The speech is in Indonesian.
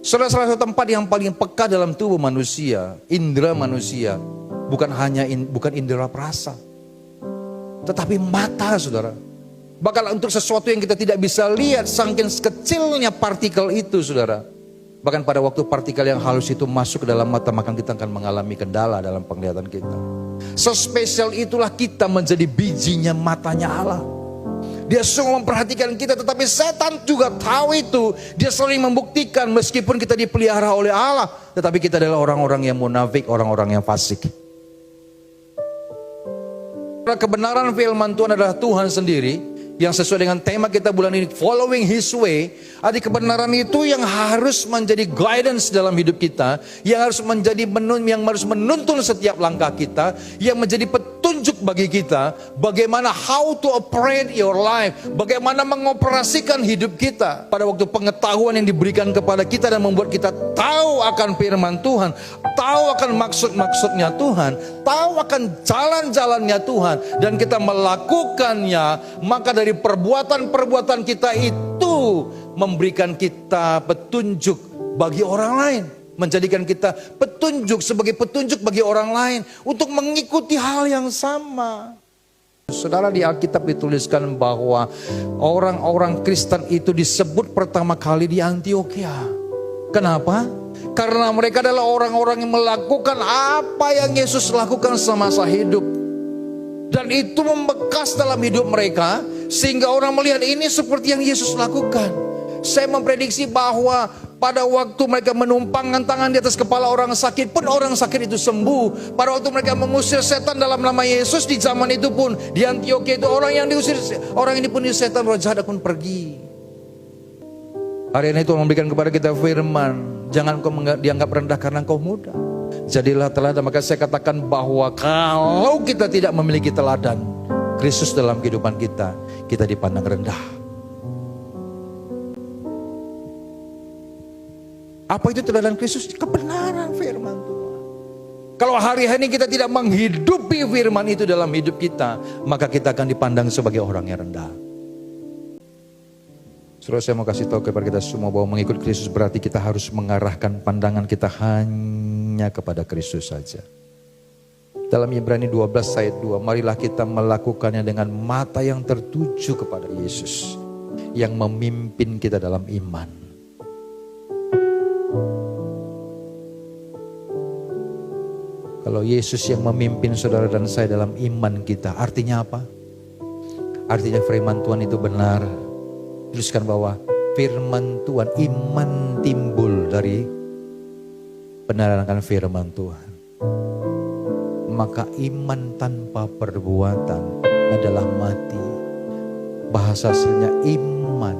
Salah satu tempat yang paling peka dalam tubuh manusia, indera manusia, bukan indera perasa, tetapi mata, saudara. Bahkan untuk sesuatu yang kita tidak bisa lihat, saking kecilnya partikel itu, saudara. Bahkan pada waktu partikel yang halus itu masuk ke dalam mata, maka kita akan mengalami kendala dalam penglihatan kita. Sespesial itulah kita menjadi bijinya matanya Allah. Dia sungguh memperhatikan kita, tetapi setan juga tahu itu. Dia sering membuktikan meskipun kita dipelihara oleh Allah, tetapi kita adalah orang-orang yang munafik, orang-orang yang fasik. Kebenaran firman Tuhan adalah Tuhan sendiri. Yang sesuai dengan tema kita bulan ini, following His way. Arti kebenaran itu yang harus menjadi guidance dalam hidup kita, yang harus menuntun setiap langkah kita, yang menjadi petunjuk bagi kita, bagaimana how to operate your life, bagaimana mengoperasikan hidup kita. Pada waktu pengetahuan yang diberikan kepada kita dan membuat kita tahu akan firman Tuhan, tahu akan maksud-maksudnya Tuhan, tahu akan jalan-jalannya Tuhan, dan kita melakukannya, maka dari perbuatan-perbuatan kita itu memberikan kita petunjuk bagi orang lain, menjadikan kita sebagai petunjuk bagi orang lain untuk mengikuti hal yang sama. Saudara, di Alkitab dituliskan bahwa orang-orang Kristen itu disebut pertama kali di Antioquia. Kenapa? Karena mereka adalah orang-orang yang melakukan apa yang Yesus lakukan semasa hidup. Dan itu membekas dalam hidup mereka, sehingga orang melihat ini seperti yang Yesus lakukan. Saya memprediksi bahwa pada waktu mereka menumpangkan tangan di atas kepala orang sakit pun, orang sakit itu sembuh. Pada waktu mereka mengusir setan dalam nama Yesus, di zaman itu pun di Antioquia itu orang yang diusir, orang ini pun setan, roh jahat pun pergi. Hari ini Tuhan memberikan kepada kita firman, jangan kau dianggap rendah karena kau muda. Jadilah teladan. Maka saya katakan bahwa kalau kita tidak memiliki teladan Kristus dalam kehidupan kita, kita dipandang rendah. Apa itu teladan Kristus? Kebenaran firman Tuhan. Kalau hari-hari kita tidak menghidupi firman itu dalam hidup kita, maka kita akan dipandang sebagai orang yang rendah. Saudara, saya mau kasih tahu kepada kita semua bahwa mengikut Kristus berarti kita harus mengarahkan pandangan kita hanya kepada Kristus saja. Dalam Ibrani 12 ayat 2, marilah kita melakukannya dengan mata yang tertuju kepada Yesus yang memimpin kita dalam iman. Kalau Yesus yang memimpin saudara dan saya dalam iman kita, artinya apa? Artinya firman Tuhan itu benar. Tuliskan bahwa firman Tuhan, iman timbul dari benaran akan firman Tuhan. Maka iman tanpa perbuatan adalah mati. Bahasa aslinya iman